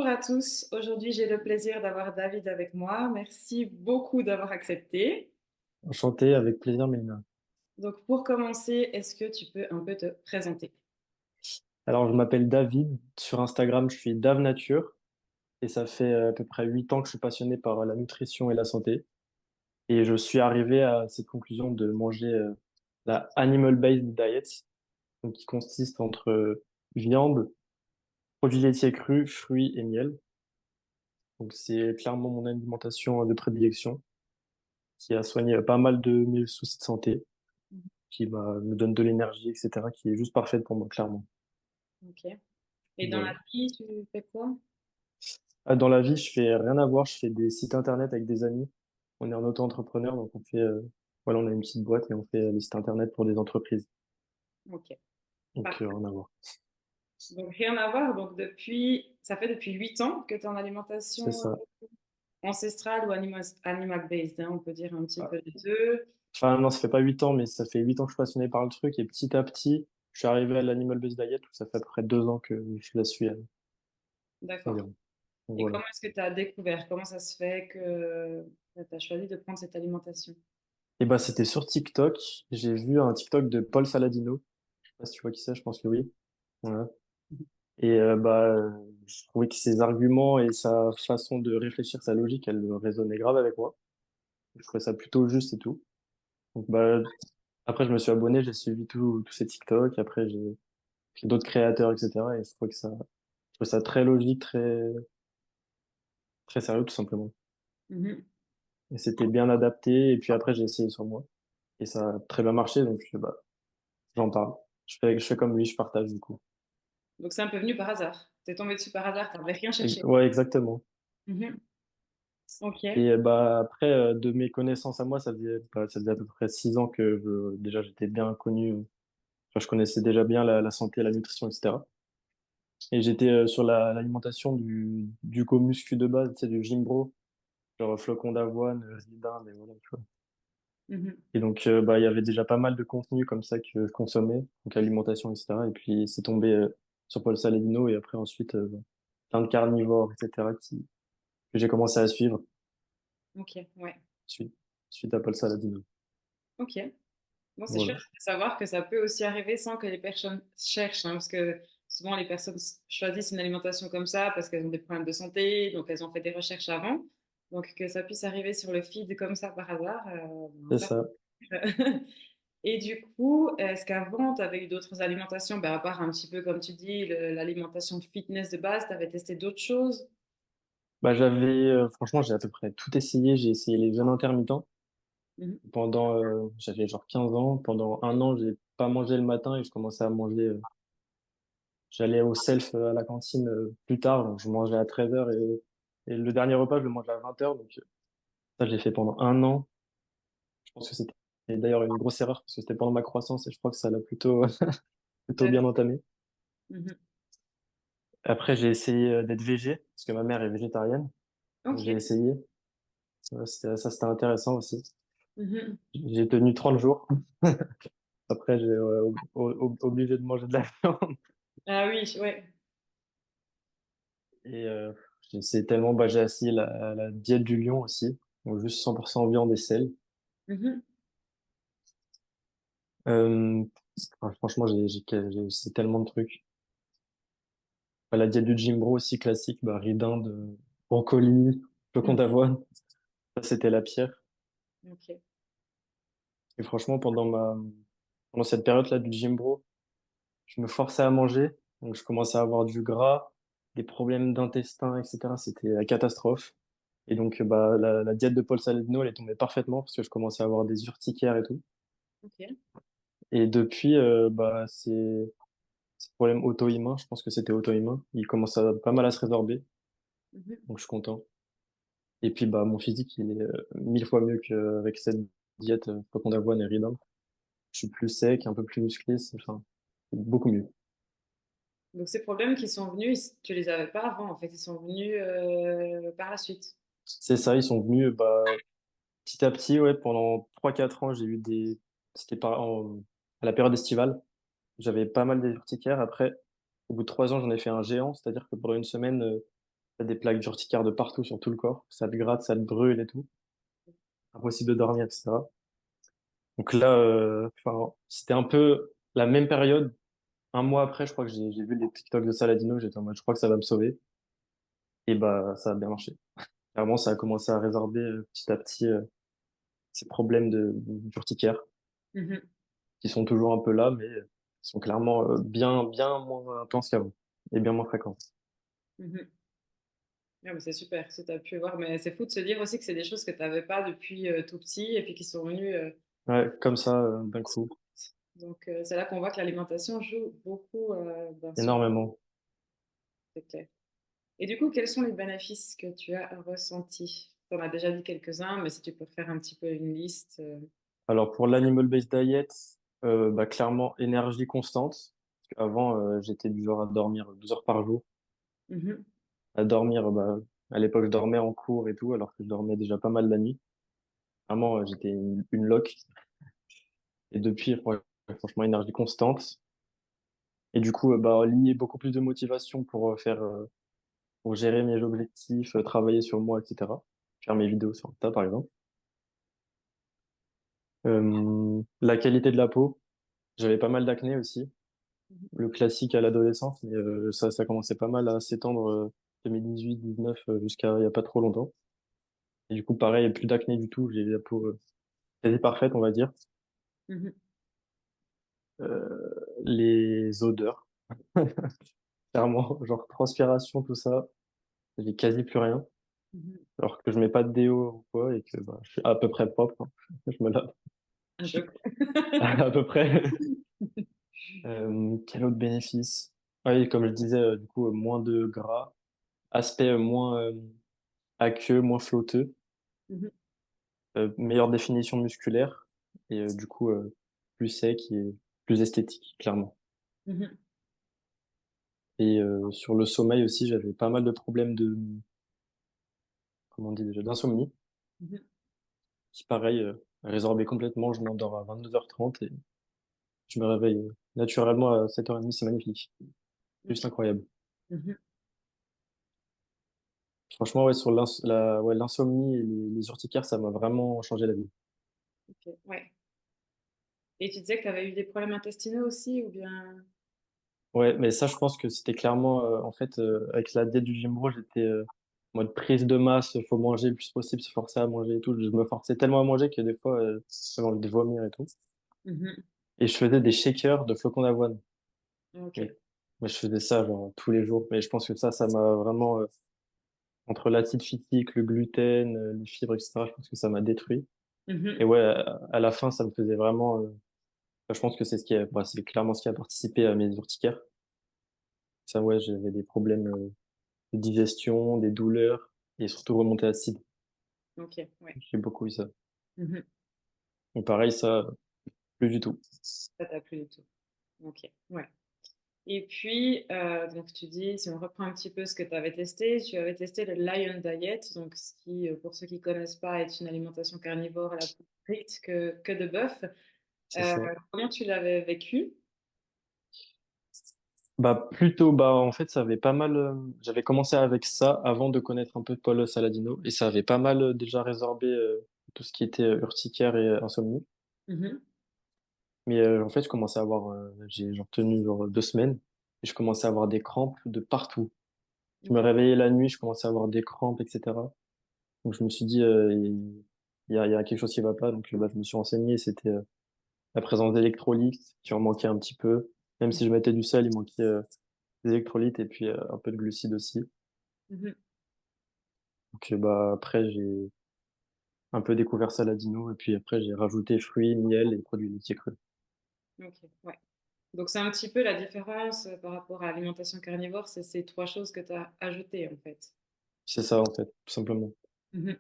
à tous. Aujourd'hui, j'ai le plaisir d'avoir David avec moi. Merci beaucoup d'avoir accepté. Enchanté, avec plaisir, Mélina. Donc, pour commencer, est-ce que tu peux un peu te présenter? Alors, je m'appelle David. Sur Instagram, je suis Dave Nature. Et ça fait à peu près 8 ans que je suis passionné par la nutrition et la santé. Et je suis arrivé à cette conclusion de manger la Animal-Based Diet, donc qui consiste entre viande, produits laitiers crus, fruits et miel. Donc, c'est clairement mon alimentation de prédilection, qui a soigné pas mal de mes soucis de santé, Mhm. me donne de l'énergie, etc., qui est juste parfaite pour moi, clairement. Ok. Et dans la Voilà. vie, tu fais quoi? Dans la vie, je fais rien à voir. Je fais des sites internet avec des amis. On est en auto-entrepreneur, donc voilà, on a une petite boîte et on fait les sites internet pour des entreprises. Ok. Donc, Parfait. rien à voir. Donc, rien à voir. Donc, ça fait depuis 8 ans que tu es en C'est alimentation ça. ancestrale ou animal-based, hein, on peut dire un petit Ah. peu les deux. Enfin, non, ça fait pas 8 ans, mais ça fait 8 ans que je suis passionné par le truc. Et petit à petit, je suis arrivé à l'Animal Based Diet où ça fait à peu près 2 ans que je la suis D'accord. environ. Donc, Et voilà. comment est-ce que tu as découvert? Comment ça se fait que tu as choisi de prendre cette alimentation? Et bah, c'était sur TikTok. J'ai vu un TikTok de Paul Saladino. Je sais pas si tu vois qui c'est, je pense que oui. Voilà. Et je trouvais que ses arguments et sa façon de réfléchir, sa logique, elle résonnait grave avec moi. Je trouvais ça plutôt juste et tout. Donc, après, je me suis abonné, j'ai suivi tous ces TikTok. Après, j'ai fait d'autres créateurs, etc. Et je trouvais ça très logique, très sérieux, tout simplement. Mhm. Et c'était bien adapté. Et puis après, j'ai essayé sur moi. Et ça a très bien marché. Donc, j'en parle. Je fais comme lui, je partage, du coup. Donc c'est un peu venu par hasard. T'es tombé dessus par hasard, t'avais rien cherché. Ouais, exactement. Mhm. Ok. Et après, de mes connaissances à moi, ça faisait à peu près 6 ans que déjà j'étais bien connu. Enfin, je connaissais déjà bien la santé, la nutrition, etc. Et j'étais sur l'alimentation du co-muscu de base, tu sais, du Gimbro, genre flocons d'avoine, riz d'Inde, et voilà, tu vois. Mhm. Et donc, il y avait déjà pas mal de contenu comme ça que je consommais, donc alimentation, etc. Et puis, c'est tombé sur Paul Saladino et après, ensuite, plein de carnivores, etc., que j'ai commencé à suivre Ok, ouais. suite, suite à Paul Saladino. Ok. Bon, c'est chouette Voilà. de savoir que ça peut aussi arriver sans que les personnes cherchent, hein, parce que souvent les personnes choisissent une alimentation comme ça parce qu'elles ont des problèmes de santé, donc elles ont fait des recherches avant. Donc que ça puisse arriver sur le feed comme ça par hasard, ben, C'est ça. ça. Et du coup, est-ce qu'avant, tu avais eu d'autres alimentations, ben, à part un petit peu, comme tu dis, l'alimentation fitness de base, tu avais testé d'autres choses? Franchement, j'ai à peu près tout essayé. J'ai essayé les jeûnes intermittents Mhm. j'avais genre 15 ans. Pendant un an, j'ai pas mangé le matin et je commençais à manger. J'allais au self à la cantine plus tard, donc je mangeais à 13 heures et le dernier repas, je le mangeais à 20 heures. Donc ça, j'ai fait pendant un an. Je pense que c'était d'ailleurs une grosse erreur parce que c'était pendant ma croissance et je crois que ça l'a plutôt bien entamé. Mhm. Après, j'ai essayé d'être végé parce que ma mère est végétarienne. Donc Ok. j'ai essayé. C'était intéressant aussi. Mhm. J'ai tenu 30 jours. Après, j'ai obligé de manger de la viande. Ah oui, ouais. Et j'ai essayé la diète du lion aussi, donc juste 100% viande et sel. Mhm. Euh, Franchement, c'est tellement de trucs. La diète du Jim Bro aussi classique, riz d'Inde, brocoli, flocons Mhm. d'avoine, ça c'était la pierre. Ok. Et franchement, pendant cette période-là du Jim Bro, je me forçais à manger, donc je commençais à avoir du gras, des problèmes d'intestin, etc. C'était la catastrophe. Et donc, la diète de Paul Saladino, elle est tombée parfaitement parce que je commençais à avoir des urticaires et tout. Ok. Et depuis, ces problèmes auto-immuns, je pense que c'était auto-immun, il commence à pas mal à se résorber, Mhm. donc je suis content. Et puis, mon physique, il est 1000 fois mieux qu'avec cette diète flocons d'avoine et riz d'Inde. Je suis plus sec, un peu plus musclé, enfin, c'est beaucoup mieux. Donc ces problèmes qui sont venus, tu les avais pas avant, en fait, ils sont venus par la suite. C'est ça, ils sont venus, petit à petit, ouais, pendant 3 4 ans, j'ai eu c'était à la période estivale, j'avais pas mal des urticaires. Après, au bout de 3 ans, j'en ai fait un géant, c'est-à-dire que pendant une semaine, T'as des plaques d'urticaire de partout sur tout le corps. Ça te gratte, ça te brûle et tout. Impossible de dormir, etc. Donc là, enfin, c'était un peu la même période. Un mois après, je crois que j'ai vu les TikTok de Saladino. J'étais en mode, je crois que ça va me sauver. Et bah, ça a bien marché. Clairement, ça a commencé à résorber petit à petit ces problèmes d'urticaire Mhm, qui sont toujours un peu là, mais qui sont clairement bien moins intenses qu'avant et bien moins fréquents. mhm. Ah, mais c'est super, ça t'as pu voir. Mais c'est fou de se dire aussi que c'est des choses que tu n'avais pas depuis tout petit et puis qui sont venues. Ouais, comme ça, d'un coup, Donc, c'est là qu'on voit que l'alimentation joue beaucoup sur énormément. c'est clair. Et du coup, quels sont les bénéfices que tu as ressentis? Tu en as déjà dit quelques-uns, mais si tu peux faire un petit peu une liste. Alors pour l'animal-based diet, bah, clairement énergie constante. Parce qu'avant, j'étais du genre à dormir 12 heures par jour. Mhm, À dormir, bah, à l'époque, je dormais en cours et tout, alors que je dormais déjà pas mal la nuit. Vraiment, j'étais une loque. Et depuis, franchement, énergie constante. Et du coup, bah, lier beaucoup plus de motivation pour gérer mes objectifs, travailler sur moi, etc. Faire mes vidéos sur Insta, par exemple. La qualité de la peau. J'avais pas mal d'acné aussi. mhm, Le classique à l'adolescence, mais ça commençait pas mal à s'étendre 2018, 19 jusqu'à il y a pas trop longtemps. Et du coup, pareil, plus d'acné du tout. J'ai la peau quasi parfaite, on va dire. mhm, Les odeurs, clairement, genre transpiration, tout ça, j'ai quasi plus rien. mhm. Alors que je mets pas de déo ou quoi et que bah, je suis à peu près propre, hein. Je me lave Un peu. à peu près. Quel autre bénéfice? Ah oui, comme je disais, du coup, moins de gras, aspect moins aqueux, moins flotteux, Mhm, meilleure définition musculaire et du coup plus sec et plus esthétique, clairement. mhm, Et sur le sommeil aussi, j'avais pas mal de problèmes comment on dit déjà, d'insomnie, mhm. qui pareil, résorbé complètement. Je m'endors à 22h30 et je me réveille naturellement à 7h30. C'est magnifique, juste Ok. incroyable. Mhm, Franchement, ouais, sur ouais, l'insomnie et les urticaires, ça m'a vraiment changé la vie. ok, ouais. Et tu disais que tu avais eu des problèmes intestinaux aussi, ou bien... Ouais, mais ça, je pense que c'était clairement, en fait, avec la diète du Jimbo, j'étais en mode prise de masse, faut manger le plus possible, se forcer à manger et tout. Je me forçais tellement à manger que des fois, j'avais envie de vomir et tout. Mhm, Et je faisais des shakers de flocons d'avoine. ok. Et moi, je faisais ça genre tous les jours. Mais je pense que ça m'a vraiment, entre l'acide phytique, le gluten, les fibres, etc., je pense que ça m'a détruit. Et Mhm, ouais, à la fin, ça me faisait vraiment, je pense que c'est bah, c'est clairement ce qui a participé à mes urticaires. Ça, ouais, j'avais des problèmes, de digestion, des douleurs et surtout remontée acide. ok, ouais. J'ai beaucoup eu ça. Mhm. Et pareil, ça, plus du tout. Ça t'a plu du tout. Ok, ouais. Et puis, donc tu dis, si on reprend un petit peu ce que tu avais testé le Lion Diet, donc ce qui, pour ceux qui ne connaissent pas, est une alimentation carnivore à la plus stricte que de bœuf. C'est ça. Comment tu l'avais vécu? Bah, plutôt, bah, en fait, ça avait pas mal, j'avais commencé avec ça avant de connaître un peu Paul Saladino et ça avait pas mal déjà résorbé tout ce qui était urticaire et insomnie. Mhm. Mais en fait, je commençais à avoir, j'ai genre tenu genre 2 semaines et je commençais à avoir des crampes de partout. Je me Ok. réveillais la nuit, je commençais à avoir des crampes, etc. Donc je me suis dit, il y a quelque chose qui va pas. Donc bah, je me suis renseigné, c'était la présence d'électrolytes qui en manquait un petit peu. Même si je mettais du sel, il manquait des électrolytes et puis un peu de glucides aussi. Mhm. Donc bah après j'ai un peu découvert Saladino et puis après j'ai rajouté fruits, miel et produits laitiers crus. Ok, ouais. Donc c'est un petit peu la différence par rapport à l'alimentation carnivore, c'est ces trois choses que tu as ajoutées en fait. C'est ça en fait, tout simplement. Mhm.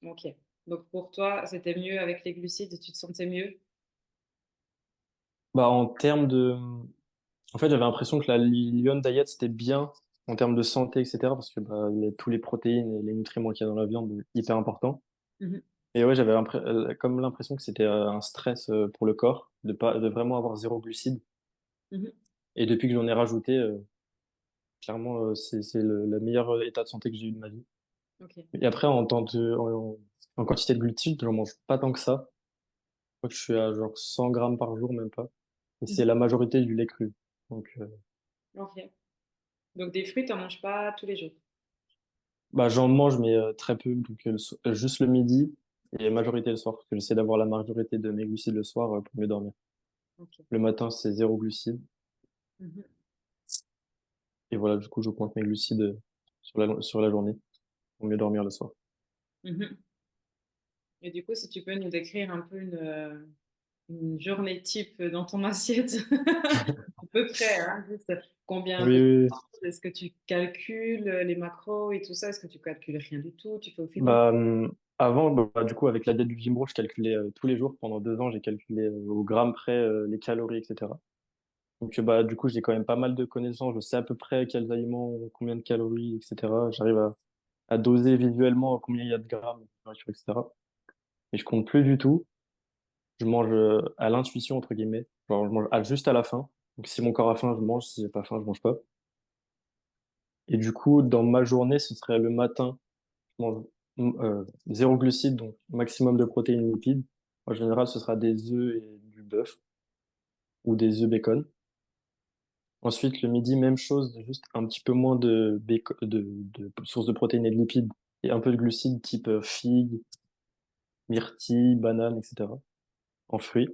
Ok. Donc pour toi, c'était mieux avec les glucides, tu te sentais mieux? Bah en termes de, en fait j'avais l'impression que la Lyon Diet c'était bien en termes de santé etc. parce que bah il y a tous les protéines et les nutriments qu'il y a dans la viande hyper importants. Mhm. Et ouais j'avais comme l'impression que c'était un stress pour le corps de vraiment avoir zéro glucide. Mhm. Et depuis que j'en ai rajouté, Clairement, c'est le meilleur état de santé que j'ai eu de ma vie. Ok. Et après, en quantité de glucides, j'en mange pas tant que ça. Je crois que je suis à genre 100 grammes par jour, même pas. Et c'est Mhm. la majorité du lait cru. Donc, Ok. Donc des fruits, t'en manges pas tous les jours. bah, j'en mange, mais très peu. Donc, juste le midi et majorité le soir. Parce que j'essaie d'avoir la majorité de mes glucides le soir pour mieux dormir. Ok. Le matin, c'est zéro glucides. Mhm. Et voilà, du coup, je pointe mes glucides sur la journée pour mieux dormir le soir. Mhm. Et du coup, si tu peux nous décrire un peu une journée type dans ton assiette, à peu près, hein, juste combien Oui, de oui, oui. temps, est-ce que tu calcules les macros et tout ça, est-ce que tu calcules rien du tout, tu fais au feeling? Bah, avant, bah, du coup, avec la diète du Jimbo, je calculais tous les jours. Pendant 2 ans, j'ai calculé au gramme près les calories, etc. Donc, bah, du coup, j'ai quand même pas mal de connaissances. Je sais à peu près quels aliments ont combien de calories, etc. J'arrive à doser visuellement combien il y a de grammes, de nourriture, etc. Mais je compte plus du tout. Je mange à l'intuition, entre guillemets. Genre, je mange juste à la fin. Donc, si mon corps a faim, je mange. Si j'ai pas faim, je mange pas. Et du coup, dans ma journée, ce serait le matin, je mange zéro glucides, donc maximum de protéines et lipides. En général, ce sera des œufs et du bœuf ou des œufs bacon. Ensuite, le midi, même chose, juste un petit peu moins de sources de protéines et de lipides et un peu de glucides type figues, myrtilles, bananes, etc. en fruits.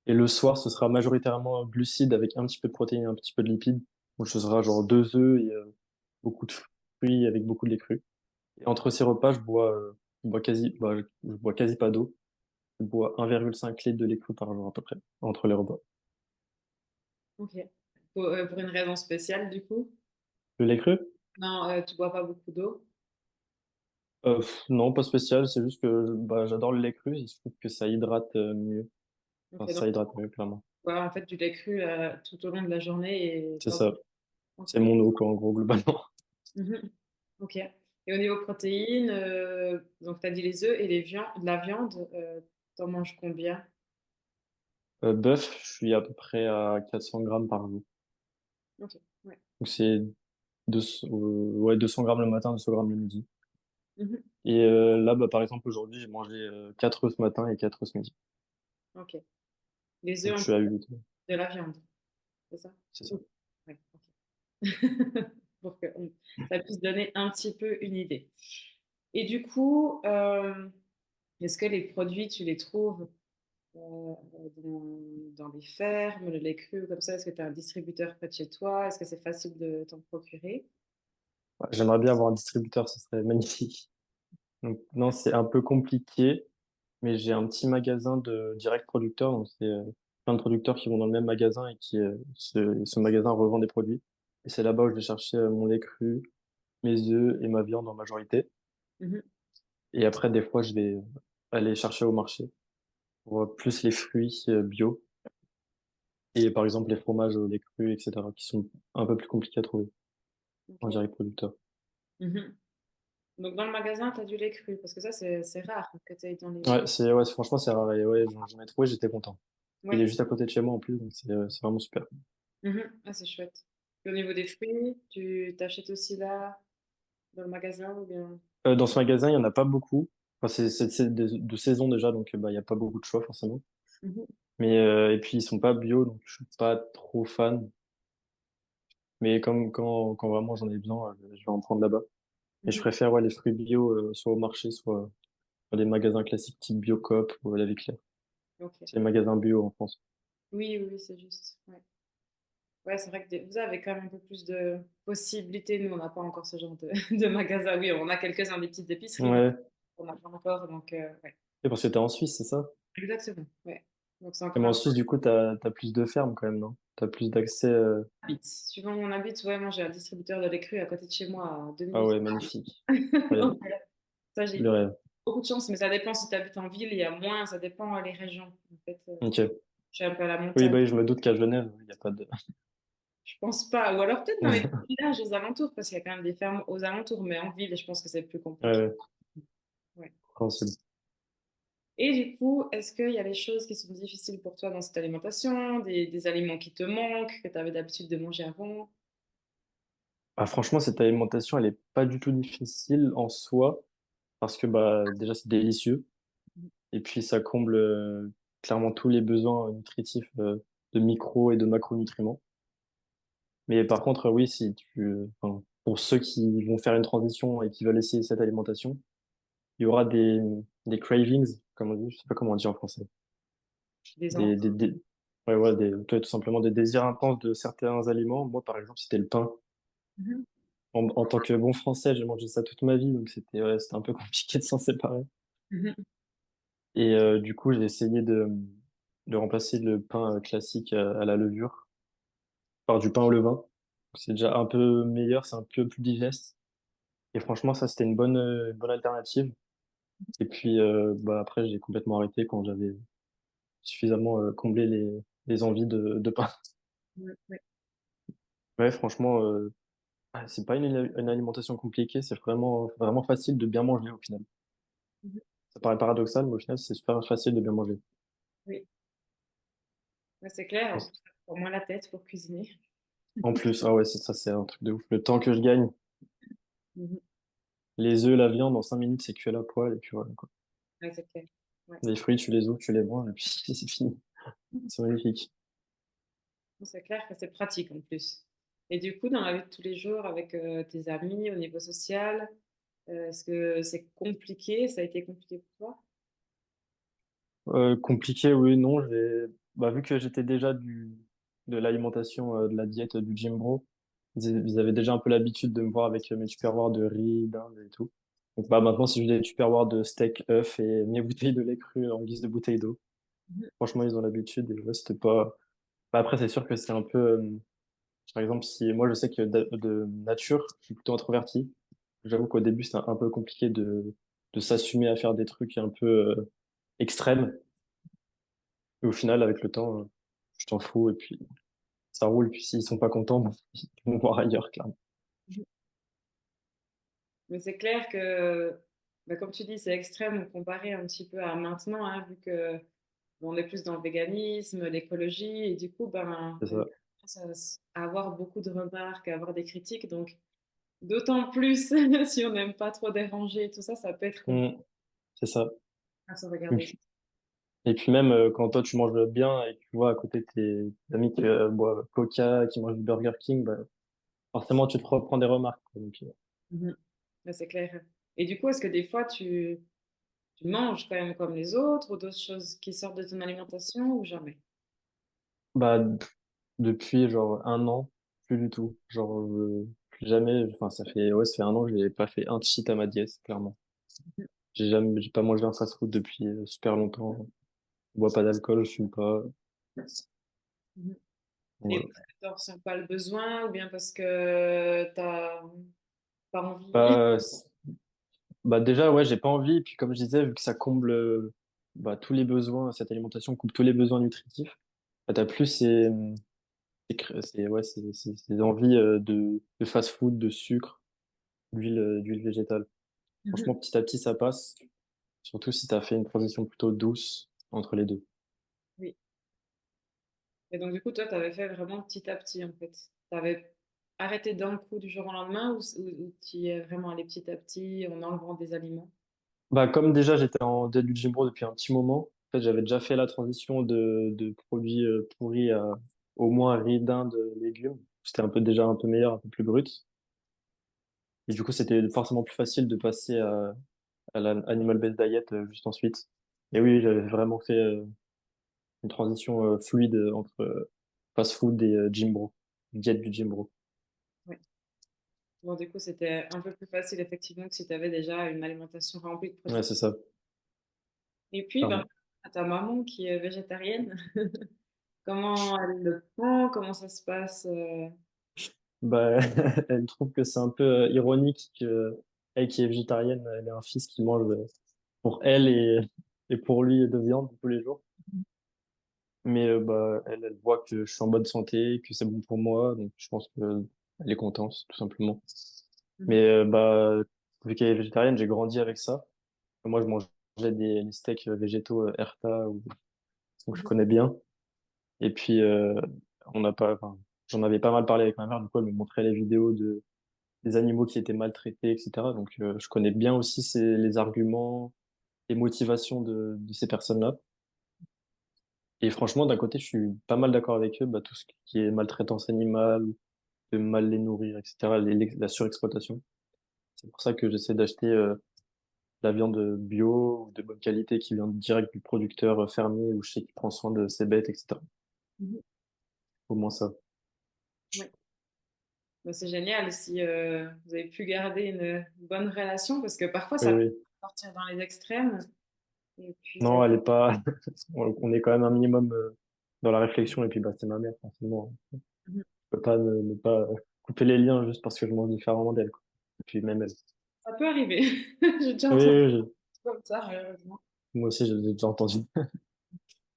Et le soir, ce sera majoritairement glucides avec un petit peu de protéines et un petit peu de lipides. Donc, ce sera genre 2 œufs et beaucoup de fruits avec beaucoup de lait cru. Et entre ces repas, je bois quasi pas d'eau. Je bois 1,5 litre de lait cru par jour à peu près, entre les repas. Ok. Pour une raison spéciale, du coup? Le lait cru? Non, tu bois pas beaucoup d'eau. Non, pas spécial, c'est juste que bah, j'adore le lait cru et je trouve que ça hydrate mieux. Ok, Enfin, donc ça hydrate mieux, clairement. tu bois en fait du lait cru tout au long de la journée et C'est pas ça. beaucoup. C'est Ok. mon eau, quoi, en gros, globalement. Mhm. Ok. Et au niveau protéines, donc tu as dit les œufs et la viande, t'en manges combien? Bœuf, je suis à peu près à 400 grammes par jour. Ok. Ouais. Donc c'est 200 grammes le matin, 200 grammes le midi. Mhm. Et là, bah, par exemple, aujourd'hui, j'ai mangé 4 œufs ce matin et 4 œufs ce midi. Ok. Les œufs Donc je en suis plus à 8. de la viande, c'est ça? C'est ça. Oui. Ouais, ok. Pour que ça puisse donner un petit peu une idée. Et du coup, est-ce que les produits, tu les trouves dans les fermes, le lait cru comme ça? Est-ce que tu as un distributeur près de chez toi? Est-ce que c'est facile de t'en procurer? Ouais, j'aimerais bien avoir un distributeur, ce serait magnifique. Donc non, c'est un peu compliqué, mais j'ai un petit magasin de direct producteur. Donc c'est plein de producteurs qui vont dans le même magasin et ce magasin revend des produits. Et c'est là-bas où je vais chercher mon lait cru, mes œufs et ma viande en majorité. Mhm. Et après, des fois, je vais aller chercher au marché pour plus les fruits bio et par exemple les fromages au lait cru, etc., qui sont un peu plus compliqués à trouver en Ok. direct producteur. Mhm. Donc dans le magasin, tu as du lait cru, parce que ça, c'est rare que tu aies dans les... Ouais, franchement, c'est rare. Et ouais, j'en ai trouvé, j'étais content. Il est Ouais. juste à côté de chez moi en plus, donc c'est vraiment super. Mhm. Ah, c'est chouette. Et au niveau des fruits, tu t'achètes aussi là, dans le magasin ou bien... Dans ce magasin, il y en a pas beaucoup. Enfin, c'est de saison déjà, donc bah, il y a pas beaucoup de choix forcément. Mhm. Mais et puis ils sont pas bio, donc je suis pas trop fan. Mais comme quand vraiment j'en ai besoin, je vais en prendre là-bas. Et je Mhm. préfère ouais, les fruits bio, soit au marché, soit dans les magasins classiques type Biocoop ou La Vie Claire. Ok. C'est les magasins bio en France. Oui, oui, oui, c'est juste. Ouais, ouais, c'est vrai que vous avez quand même un peu plus de possibilités. Nous, on n'a pas encore ce genre de, de magasin. Oui, on a quelques-uns des petites épiceries, mais Ouais. on n'a pas encore. Donc, ouais. Et parce que t'es en Suisse, c'est ça? Exactement. Ouais. Donc, c'est Et encore moi en un Suisse, du coup, t'as plus de fermes quand même, non? T'as plus d'accès. habite. Suivant mon habite, ouais, moi, j'ai un distributeur de lait cru à côté de chez moi à 2 minutes. Ah ouais, magnifique. Incroyable. Donc, ça, Le j'ai rêve. beaucoup de chance, mais ça dépend si tu habites en ville, il y a moins, ça dépend les régions. En fait, Ok. je suis un peu à la Oui, montagne. bah, oui, je me doute qu'à Genève, il n'y a pas de. Je pense pas. Ou alors peut-être dans les petits villages aux alentours, parce qu'il y a quand même des fermes aux alentours, mais en ville, je pense que c'est plus Ouais, compliqué. ouais, Ouais. compréhensible. Et du coup, est-ce qu'il y a des choses qui sont difficiles pour toi dans cette alimentation, des aliments qui te manquent, que tu avais d'habitude de manger avant? Ah, franchement, cette alimentation, elle est pas du tout difficile en soi, parce que bah, déjà, c'est délicieux. Et puis, ça comble clairement tous les besoins nutritifs de micro et de macronutriments. Mais par contre, oui, si enfin, pour ceux qui vont faire une transition et qui veulent essayer cette alimentation, il y aura des cravings, comme on dit, je sais pas comment on dit en français. Des Des, enfants. des, des, ouais, tout simplement des désirs intenses de certains aliments. Moi, par exemple, c'était le pain. Mhm. En tant que bon français, j'ai mangé ça toute ma vie, donc c'était un peu compliqué de s'en séparer. Mhm. Et du coup, j'ai essayé de remplacer le pain classique à la levure par du pain au levain. C'est déjà un peu meilleur, c'est un peu plus digeste. Et franchement, ça, c'était une bonne alternative. Et puis, bah, après, j'ai complètement arrêté quand j'avais suffisamment comblé les envies de pain. Ouais, ouais. Ouais, franchement, c'est pas une alimentation compliquée, c'est vraiment facile de bien manger au final. Mhm. Ça paraît paradoxal, mais au final, c'est super facile de bien manger. Oui, ouais, c'est clair. En plus, ça prend moins la tête pour cuisiner. En plus, ah ouais, c'est ça, c'est un truc de ouf. Le temps que je gagne, Mhm. les œufs, la viande, en 5 minutes, c'est cuit à la poêle, et puis voilà, quoi. Ouais, c'est clair. Ouais. Les fruits, tu les ouvres, tu les manges, et puis c'est fini. C'est magnifique. C'est clair que c'est pratique en plus. Et du coup, dans la vie de tous les jours, avec tes amis, au niveau social, est-ce que c'est compliqué? Ça a été compliqué pour toi? Compliqué, oui, non. Bah, vu que j'étais déjà de l'alimentation, de la diète du gym bro, ils avaient déjà un peu l'habitude de me voir avec mes tupperwares de riz, d'Inde et tout. Donc bah, maintenant, si je des tupperwares de steak, œufs et mes bouteilles de lait cru en guise de bouteille d'eau. Mhm. Franchement, ils ont l'habitude et ouais, c'était pas. Bah, après, c'est sûr que c'est un peu. Par exemple, si moi, je sais que de nature, je suis plutôt introverti. J'avoue qu'au début, c'était un peu compliqué de s'assumer à faire des trucs un peu extrêmes. Et au final, avec le temps, je t'en fous et puis ça roule. Puis s'ils sont pas contents, bon, ils vont voir ailleurs, clairement. Mais c'est clair que, bah, comme tu dis, c'est extrême comparé un petit peu à maintenant, hein, vu que on est plus dans le véganisme, l'écologie, et du coup, ben, C'est on ça. commence à avoir beaucoup de remarques, à avoir des critiques. Donc, d'autant plus si on n'aime pas trop déranger et tout ça, ça peut être compliqué Mm, c'est ça. à se Et regarder. puis, et puis même quand toi tu manges bien et que tu vois à côté tes amis qui boivent Coca, qui mangent du Burger King, bah, forcément tu te reprends des remarques, quoi. Donc, Mhm. Ouais, c'est clair. Et du coup, est-ce que des fois, tu manges quand même comme les autres ou d'autres choses qui sortent de ton alimentation ou jamais? bah, depuis genre un an, plus du tout. Genre, plus jamais, enfin ça fait un an que j'ai pas fait un cheat à ma diète, clairement. J'ai pas mangé un fast-food depuis super longtemps. Je bois pas d'alcool, je fume pas. Mhm. Et Voilà. parce que tu ne ressens pas le besoin ou bien parce que tu n'as pas envie? Bah, bah déjà, ouais, j'ai pas envie. Et puis comme je disais, vu que ça comble bah, tous les besoins, cette alimentation coupe tous les besoins nutritifs, bah, t'as plus ouais, ces envies de fast-food, de sucre, d'huile végétale. Mhm. Franchement, petit à petit, ça passe. Surtout si t'as fait une transition plutôt douce entre les deux. Oui. Et donc, du coup, toi, tu avais fait vraiment petit à petit, en fait. Tu avais arrêté d'un coup du jour au lendemain ou tu y es vraiment allé petit à petit en enlevant des aliments? Bah, comme déjà j'étais en début de gym bro depuis un petit moment, en fait, j'avais déjà fait la transition de produits pourris à au moins riz, dinde, légumes. C'était déjà un peu meilleur, un peu plus brut. Et du coup, c'était forcément plus facile de passer à la animal based diet juste ensuite. Et oui, j'avais vraiment fait une transition fluide entre fast food et gym bro, diète du gym bro. Oui. Bon, du coup, c'était un peu plus facile, effectivement, que si tu avais déjà une alimentation remplie de Ouais, produits. c'est ça, Et puis, ben, clairement. à ta maman qui est végétarienne, comment elle le prend? Comment ça se passe? Bah, elle trouve que c'est un peu ironique que elle qui est végétarienne, elle ait un fils qui mange pour elle et pour lui de viande tous les jours. Mais bah, elle voit que je suis en bonne santé, que c'est bon pour moi, donc je pense que elle est contente, tout simplement. Mhm. Mais bah, vu qu'elle est végétarienne, j'ai grandi avec ça. Moi, je mangeais des steaks végétaux Herta, donc je Mhm. connais bien. Et puis, on n'a pas, enfin, j'en avais pas mal parlé avec ma mère, du coup, elle me montrait les vidéos des animaux qui étaient maltraités, etc. Donc, je connais bien aussi les arguments, les motivations de ces personnes-là. Et franchement, d'un côté, je suis pas mal d'accord avec eux. Bah, tout ce qui est maltraitance animale, de mal les nourrir, etc., la surexploitation. C'est pour ça que j'essaie d'acheter la viande bio, ou de bonne qualité, qui vient direct du producteur fermier, où je sais qu'il prend soin de ses bêtes, etc. Mhm. Au moins ça. Ouais. Bah, c'est génial si vous avez pu garder une bonne relation, parce que parfois Oui, ça peut oui. partir dans les extrêmes. Et puis, Non, elle est pas. On est quand même un minimum dans la réflexion. Et puis, bah, c'est ma mère, forcément. Mhm. Je peux pas ne pas couper les liens juste parce que je mange différemment d'elle, quoi. Et puis, même elle. Ça peut arriver. J'ai déjà Oui, entendu oui, comme ça, malheureusement. moi aussi, j'ai déjà entendu.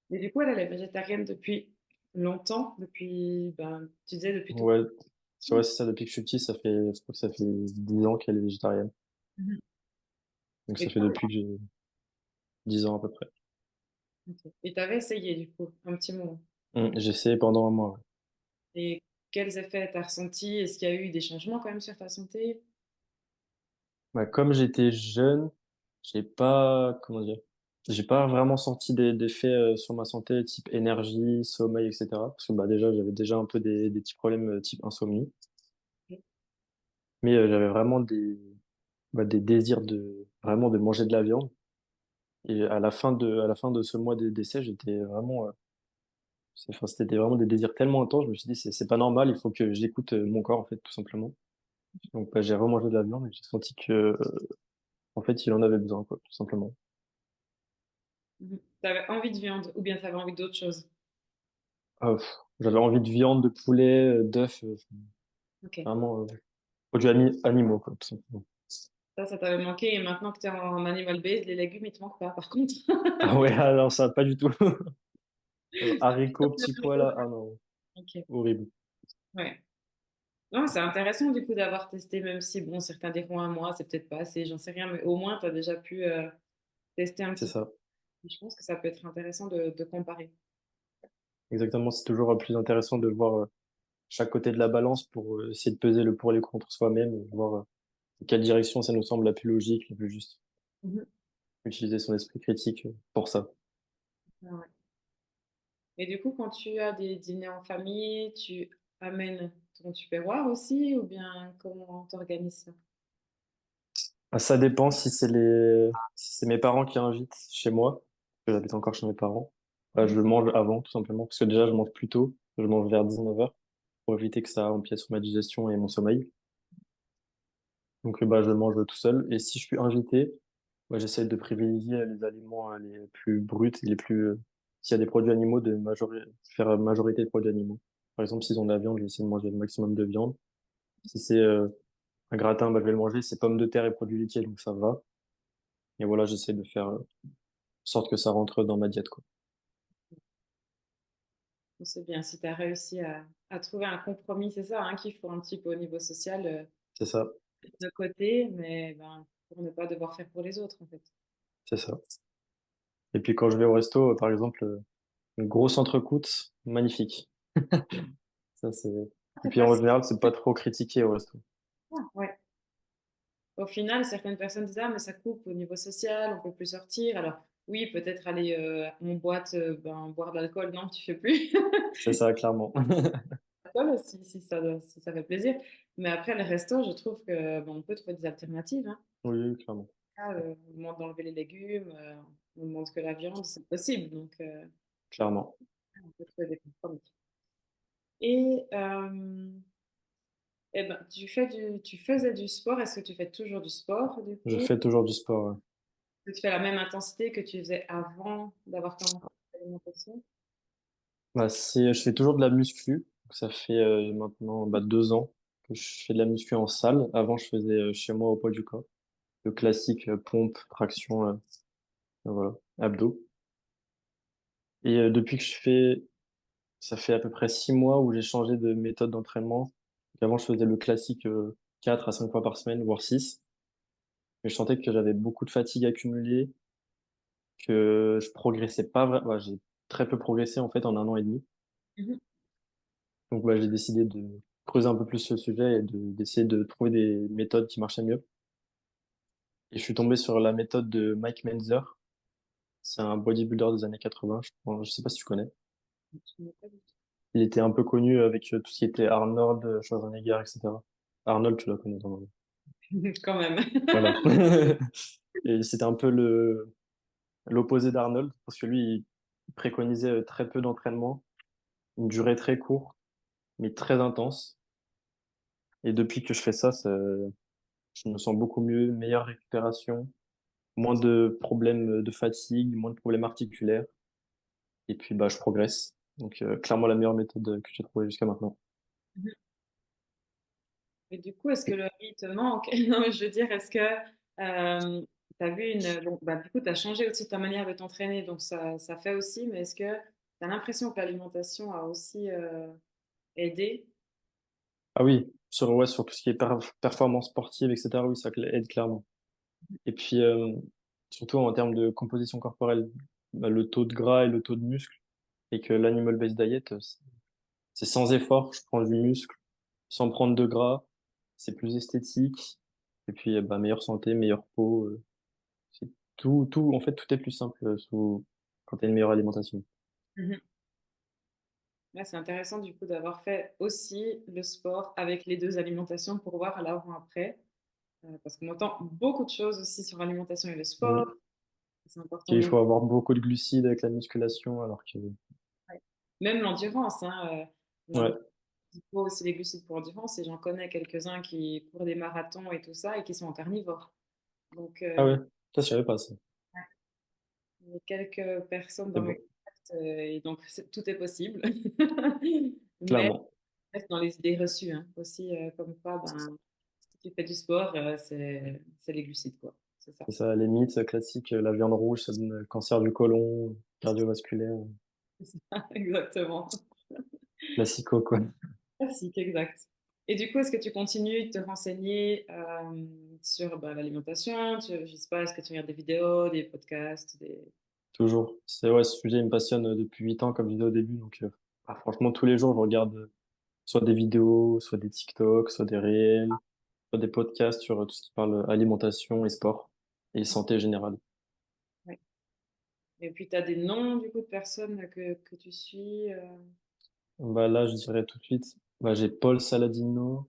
Et du coup, elle est végétarienne depuis longtemps, depuis, ben, tu disais depuis tout. Ouais, c'est ça, depuis que je suis petit, je crois que ça fait 10 ans qu'elle est végétarienne. Mhm. Donc, Et ça fait toi, depuis que j'ai 10 ans à peu près. ok. Et t'avais essayé du coup, un petit moment. J'ai essayé pendant un mois, ouais. Et quels effets t'as ressenti? Est-ce qu'il y a eu des changements quand même sur ta santé? Bah, comme j'étais jeune, comment dire, j'ai pas vraiment senti d'effets sur ma santé, type énergie, sommeil, etc. Parce que bah, déjà, j'avais déjà un peu des petits problèmes type insomnie. Mais j'avais vraiment des désirs vraiment de manger de la viande. Et à la fin de ce mois d'essai, j'étais vraiment, enfin, c'était vraiment des désirs tellement intenses. Je me suis dit, c'est pas normal, il faut que j'écoute mon corps, en fait, tout simplement. Donc, bah, j'ai remangé de la viande et j'ai senti que, en fait, il en avait besoin, quoi, tout simplement. Mhm. T'avais envie de viande ou bien t'avais envie d'autre chose? Pff, j'avais envie de viande, de poulet, d'œufs, Ok. vraiment, produits animaux, quoi, tout simplement. Ça t'avait manqué et maintenant que t'es en animal based, les légumes, ils te manquent pas par contre. Ah ouais, alors ça, pas du tout. Haricots, petits pois, là, ah non, Ok. horrible. Ouais. Non, c'est intéressant du coup d'avoir testé, même si bon, certains diront un mois, c'est peut-être pas assez, j'en sais rien, mais au moins tu as déjà pu tester un C'est petit peu. ça. Je pense que ça peut être intéressant de comparer. Exactement, c'est toujours plus intéressant de voir chaque côté de la balance pour essayer de peser le pour et le contre soi-même et voir quelle direction ça nous semble la plus logique, la plus juste. Mhm. Utiliser son esprit critique pour ça. Ouais, ouais. Et du coup, quand tu as des dîners en famille, tu amènes ton tupperware aussi ou bien comment t'organises ça? Ah, ça dépend si c'est mes parents qui invitent chez moi, parce que j'habite encore chez mes parents. Bah, Mhm. je mange avant, tout simplement, parce que déjà, je mange plus tôt. Je mange vers 19h pour éviter que ça empiète sur ma digestion et mon sommeil. Donc, bah, je mange tout seul. Et si je suis invité, bah, j'essaie de privilégier les aliments les plus bruts et s'il y a des produits animaux, faire majorité de produits animaux. Par exemple, s'ils ont de la viande, je vais essayer de manger le maximum de viande. Si c'est un gratin, bah, je vais le manger. C'est pommes de terre et produits laitiers, donc ça va. Et voilà, j'essaie de faire en sorte que ça rentre dans ma diète, quoi. Bon, c'est bien, si tu as réussi à trouver un compromis, c'est ça hein, qu'il faut un petit peu au niveau social C'est ça, de côté, mais ben, pour ne pas devoir faire pour les autres en fait. c'est ça. Et puis quand je vais au resto, par exemple, une grosse entrecôte, magnifique. Ça, c'est... Et C'est puis en facile. général, c'est pas trop critiqué au resto. Ouais. Au final, certaines personnes disent, ah, mais ça coupe au niveau social, on peut plus sortir. Alors, oui, peut-être aller en boîte, ben, boire de l'alcool, non, tu fais plus. C'est ça, clairement. L'alcool, si ça fait plaisir. Mais après, le resto, je trouve que ben, on peut trouver des alternatives. Hein. Oui, oui, clairement. Là, on demande d'enlever les légumes, on demande que la viande, c'est possible. Donc, Clairement. on peut trouver des compromis. Et eh ben, tu faisais du sport. Est-ce que tu fais toujours du sport, du Je coup? fais toujours du sport, ouais. Est-ce que tu fais la même intensité que tu faisais avant d'avoir commencé l'alimentation? Bah, je fais toujours de la muscu. Donc, ça fait maintenant 2 ans que je fais de la muscu en salle. Avant, je faisais chez moi au poids du corps. Le classique pompe, traction, voilà, abdos. Et depuis que ça fait à peu près 6 mois où j'ai changé de méthode d'entraînement. Donc, avant, je faisais le classique 4 à 5 fois par semaine, voire 6. Mais je sentais que j'avais beaucoup de fatigue accumulée, que je progressais pas vraiment. J'ai très peu progressé en fait en un an et demi. Mhm. Donc j'ai décidé de creuser un peu plus le sujet et d'essayer de trouver des méthodes qui marchaient mieux. Et je suis tombé sur la méthode de Mike Menzer. C'est un bodybuilder des années 80. Je sais pas si tu connais. Je connais pas du Il était un peu connu avec tout ce qui était Arnold, Schwarzenegger, etc. Arnold, tu la connais normalement. tout. Quand même. Voilà. Et c'était un peu l'opposé d'Arnold, parce que lui, il préconisait très peu d'entraînement, une durée très courte, mais très intense. Et depuis que je fais ça, je me sens beaucoup mieux, meilleure récupération, moins de problèmes de fatigue, moins de problèmes articulaires. Et puis, bah, je progresse. Donc, clairement, la meilleure méthode que j'ai trouvée jusqu'à maintenant. Et du coup, est-ce que le riz te manque? Non, mais je veux dire, est-ce que tu as vu une. Bon, bah, du coup, tu as changé aussi ta manière de t'entraîner, donc ça fait aussi, mais est-ce que tu as l'impression que l'alimentation a aussi aidé? Ah oui, ouais, sur tout ce qui est performance sportive, etc., oui, ça aide clairement. Et puis, surtout en termes de composition corporelle, bah, le taux de gras et le taux de muscle, et que l'animal-based diet, c'est sans effort, je prends du muscle, sans prendre de gras, c'est plus esthétique, et puis, bah, meilleure santé, meilleure peau, c'est en fait, tout est plus simple quand tu as une meilleure alimentation. Mhm. Ouais, c'est intéressant du coup d'avoir fait aussi le sport avec les deux alimentations pour voir l'avant-après. Parce qu'on entend beaucoup de choses aussi sur l'alimentation et le sport. Mm. C'est important Il de. faut avoir beaucoup de glucides avec la musculation, alors que, Ouais. Même l'endurance, hein, ouais. il faut aussi les glucides pour l'endurance. Et j'en connais quelques-uns qui courent des marathons et tout ça et qui sont en carnivore. Donc, Ah ouais, ça, je savais pas ça. il y a quelques personnes C'est dans mes bon, contacts et donc tout est possible. Mais clairement. on reste dans les idées reçues hein, aussi, comme quoi, ben, si tu fais du sport, c'est les glucides, quoi. C'est ça. C'est ça, les mythes classiques, la viande rouge, ça donne cancer du côlon, cardiovasculaire, C'est ça, exactement. classico, quoi. Classique, exact. Et du coup, est-ce que tu continues de te renseigner sur bah, l'alimentation? Je sais pas, est-ce que tu regardes des vidéos, des podcasts, des. Toujours. Ouais, ce sujet il me passionne depuis 8 ans, comme je disais au début. Donc, franchement, tous les jours, je regarde soit des vidéos, soit des TikTok, soit des réels, soit des podcasts sur tout ce qui parle alimentation et sport et santé générale. Ouais. Et puis, tu as des noms, du coup, de personnes que tu suis. Bah, là, je dirais tout de suite, bah, j'ai Paul Saladino,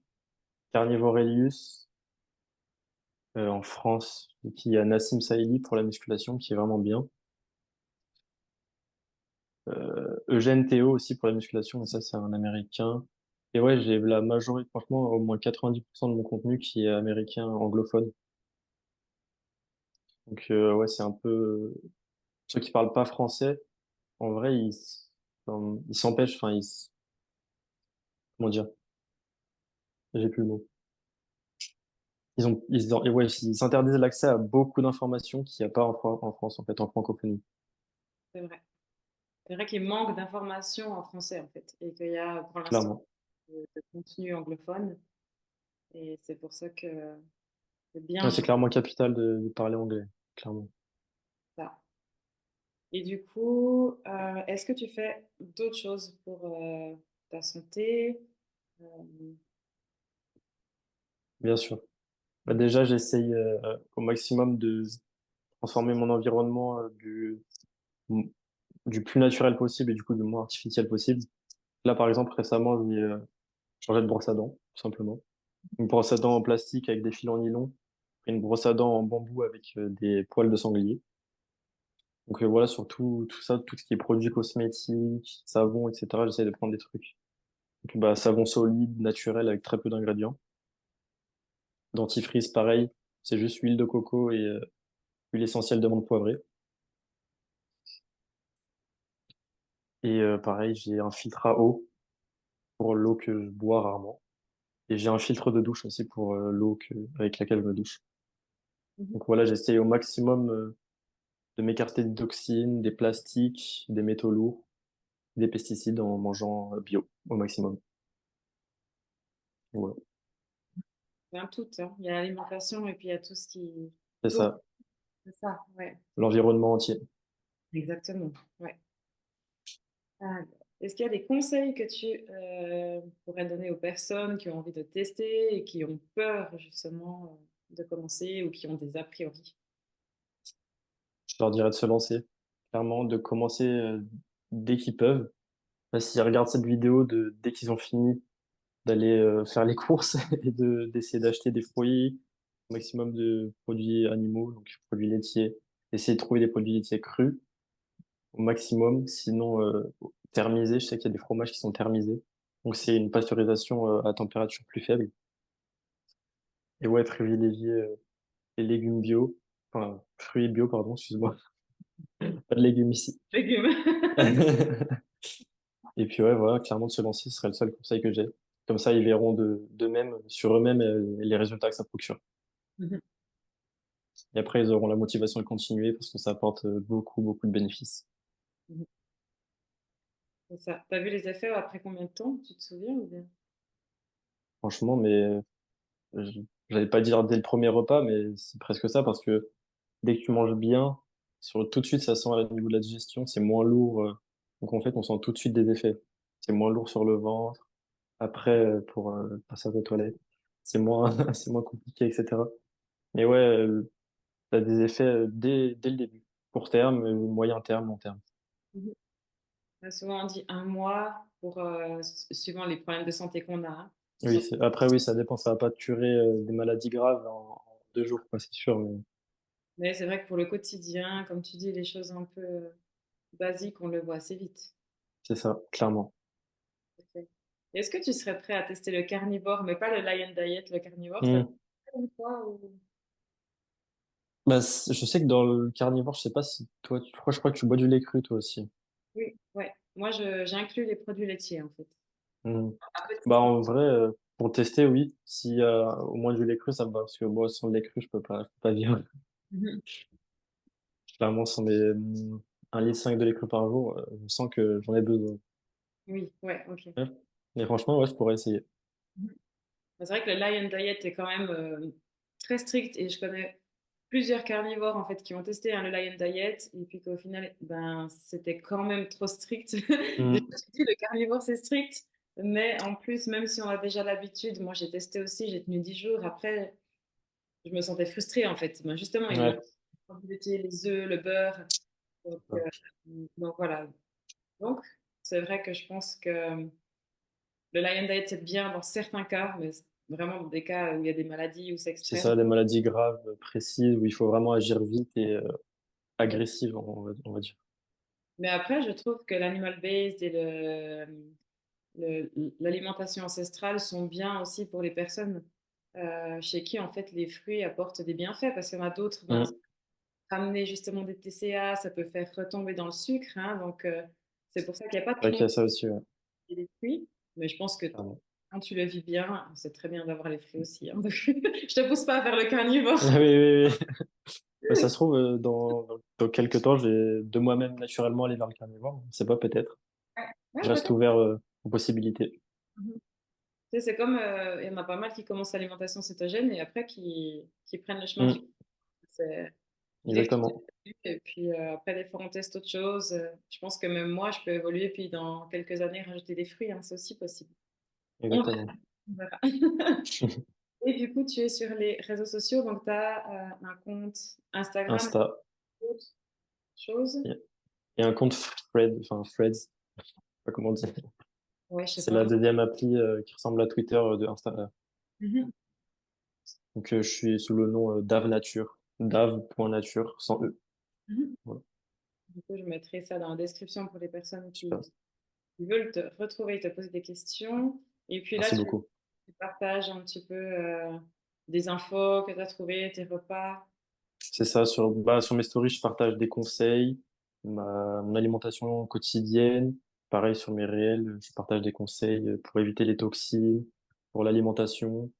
Carnivore Elius, en France, et puis il y a Nassim Saïdi pour la musculation, qui est vraiment bien. Eugène Théo aussi pour la musculation, mais ça, c'est un Américain. Et ouais, j'ai la majorité, franchement, au moins 90% de mon contenu qui est américain anglophone. Donc, ouais, c'est un peu, ceux qui parlent pas français, en vrai, ils s'empêchent, enfin, comment dire, j'ai plus le mot. Et ouais, ils s'interdisent l'accès à beaucoup d'informations qu'il n'y a pas en France, en fait, en francophonie. C'est vrai. C'est vrai qu'il manque d'informations en français, en fait, et qu'il y a pour l'instant Clairement. de contenu anglophone. Et c'est pour ça que c'est bien Ouais, de c'est faire clairement capital de parler anglais, clairement. ça. Et du coup, est-ce que tu fais d'autres choses pour ta santé? Euh, Bien sûr. Bah, déjà, j'essaye au maximum de transformer mon environnement du plus naturel possible et du coup du moins artificiel possible. Là, par exemple, récemment, j'ai changé de brosse à dents, tout simplement. Une brosse à dents en plastique avec des fils en nylon, et une brosse à dents en bambou avec des poils de sanglier. Donc voilà, sur tout ça, tout ce qui est produits cosmétiques, savon, etc., j'essaie de prendre des trucs. Donc, bah, savon solide, naturel, avec très peu d'ingrédients. Dentifrice, pareil, c'est juste huile de coco et huile essentielle de menthe poivrée. Et pareil, j'ai un filtre à eau pour l'eau que je bois rarement. Et j'ai un filtre de douche aussi pour avec laquelle je me douche. mhm. Donc voilà, j'essaie au maximum de m'écarter des toxines, des plastiques, des métaux lourds, des pesticides en mangeant bio au maximum. Voilà, C'est un tout, hein. Il y a l'alimentation et puis il y a tout ce qui c'est tourne. ça, C'est ça, ouais. l'environnement entier. Exactement, ouais. Ah, Est-ce qu'il y a des conseils que tu pourrais donner aux personnes qui ont envie de tester et qui ont peur justement de commencer ou qui ont des a priori? Je leur dirais de se lancer, clairement, de commencer dès qu'ils peuvent. Bah, s'ils regardent cette vidéo, dès qu'ils ont fini, d'aller faire les courses et d'essayer d'acheter des fruits, au maximum de produits animaux, donc produits laitiers. Essayer de trouver des produits laitiers crus au maximum, sinon thermisés. Je sais qu'il y a des fromages qui sont thermisés. Donc c'est une pasteurisation à température plus faible. Et ouais, privilégier les légumes bio, enfin fruits bio, pardon, excuse-moi, pas de légumes ici. Légumes. Et puis ouais, voilà, clairement de se lancer, ce serait le seul conseil que j'ai. Comme ça, ils verront d'eux-mêmes, sur eux-mêmes, les résultats que ça procure. Mhm, Et après, ils auront la motivation de continuer parce que ça apporte beaucoup, beaucoup de bénéfices. mhm. C'est ça. T'as vu les effets après combien de temps? Tu te souviens ou bien? Franchement, mais je- j'allais pas dire dès le premier repas, mais c'est presque ça parce que dès que tu manges bien, tout de suite, ça sent au niveau de la digestion, c'est moins lourd. Donc en fait, on sent tout de suite des effets. C'est moins lourd sur le ventre. Après, pour le passage aux toilettes, c'est moins, c'est moins compliqué, etc. Mais ouais, t'as des effets dès le début. Court terme, moyen terme, long terme. Mhm. Souvent on dit un mois pour suivant les problèmes de santé qu'on a, hein. Oui, après, oui, ça dépend. Ça va pas te curer des maladies graves en 2 jours, quoi, c'est sûr. Mais Mais c'est vrai que pour le quotidien, comme tu dis, les choses un peu basiques, on le voit assez vite. c'est ça, clairement. Ok. Est-ce que tu serais prêt à tester le carnivore, mais pas le Lion Diet, le carnivore, ça te Hmm. fait une fois ou... Bah, je sais que dans le carnivore, je sais pas si toi, je crois que tu bois du lait cru, toi aussi. Oui, ouais. Moi, j'inclus les produits laitiers, en fait. Hmm. Un petit Bah, peu. en vrai, pour tester, oui. S'il y a au moins du lait cru, ça me va. Parce que moi, sans le lait cru, je peux pas vivre. Mhm. Clairement, sans un litre 5 de lait cru par jour, je sens que j'en ai besoin. Oui, ouais, ok. Ouais. Mais franchement, ouais, je pourrais essayer. Mhm. C'est vrai que le Lion Diet est quand même très strict et je connais plusieurs carnivores en fait qui ont testé hein, le Lion Diet et puis qu'au final, ben, c'était quand même trop strict. Déjà, Hmm. tu dis le carnivore c'est strict, mais en plus, même si on a déjà l'habitude, moi j'ai testé aussi, j'ai tenu 10 jours. Après, je me sentais frustrée en fait. Ben, justement, il Ouais. manque les œufs, le beurre. Donc, donc voilà. Donc, c'est vrai que je pense que le Lion Diet, c'est bien dans certains cas, mais vraiment dans des cas où il y a des maladies où c'est C'est extrême. ça, des maladies graves, précises, où il faut vraiment agir vite et Ouais. agressif, on va dire. Mais après, je trouve que l'animal based et l'alimentation ancestrale sont bien aussi pour les personnes chez qui en fait les fruits apportent des bienfaits parce qu'il y en a d'autres, ben, Hmm. ramener justement des TCA, ça peut faire retomber dans le sucre, hein, donc c'est pour ça qu'il n'y a pas de C'est vrai fond qu'il y a ça aussi, ouais. des fruits. Mais je pense que Clairement. quand tu le vis bien, c'est très bien d'avoir les fruits aussi, hein. Donc, je te pousse pas à faire le carnivore. Ah oui, oui, oui. Bah, ça se trouve, dans quelques temps, je vais de moi-même naturellement aller vers le carnivore. Je sais pas, peut-être. Ouais, Je reste peut-être. ouvert aux possibilités. Mhm. Tu sais, c'est comme, il y en a pas mal qui commencent l'alimentation cétogène et après qui prennent le chemin du... Hmm. C'est dès que tu Exactement. t'es et puis après, des fois, on teste autre chose. Je pense que même moi, je peux évoluer puis dans quelques années, rajouter des fruits, hein, c'est aussi possible. On verra. Exactement. On verra. Et du coup, tu es sur les réseaux sociaux, donc tu as un compte Instagram, Insta. autre chose. Et un compte enfin Threads, je sais pas comment dire. Ouais, je sais C'est pas. la deuxième appli qui ressemble à Twitter de Insta. Mhm. Donc je suis sous le nom Dave Nature. Dave.nature, sans E. Mhm. Voilà, Du coup, je mettrai ça dans la description pour les personnes super. qui veulent te retrouver et te poser des questions. Et puis là, Merci beaucoup. tu partages un petit peu des infos que tu as trouvées, tes repas. C'est ça, sur mes stories, je partage des conseils, mon alimentation quotidienne. Pareil sur mes réels, je partage des conseils pour éviter les toxines, pour l'alimentation.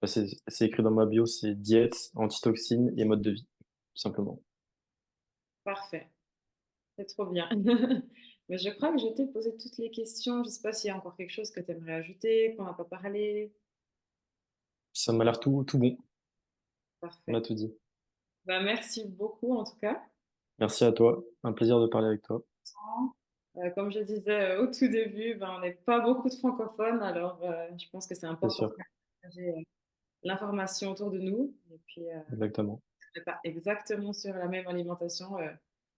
Enfin, c'est écrit dans ma bio, c'est diète, antitoxines et mode de vie, tout simplement. Parfait, c'est trop bien. Mais je crois que je t'ai posé toutes les questions. Je ne sais pas s'il y a encore quelque chose que tu aimerais ajouter, qu'on n'a pas parlé. Ça m'a l'air tout bon. On a Parfait. tout dit. Bah, merci beaucoup en tout cas. Merci à toi. Un plaisir de parler avec toi. Comme je disais au tout début, ben, on n'est pas beaucoup de francophones, alors je pense que c'est C'est important de sûr, partager l'information autour de nous. Et puis, exactement. on n'est pas exactement sur la même alimentation.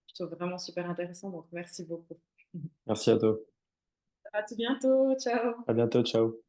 Je trouve vraiment super intéressant, donc merci beaucoup. Merci à toi. À tout bientôt, ciao. À bientôt, ciao.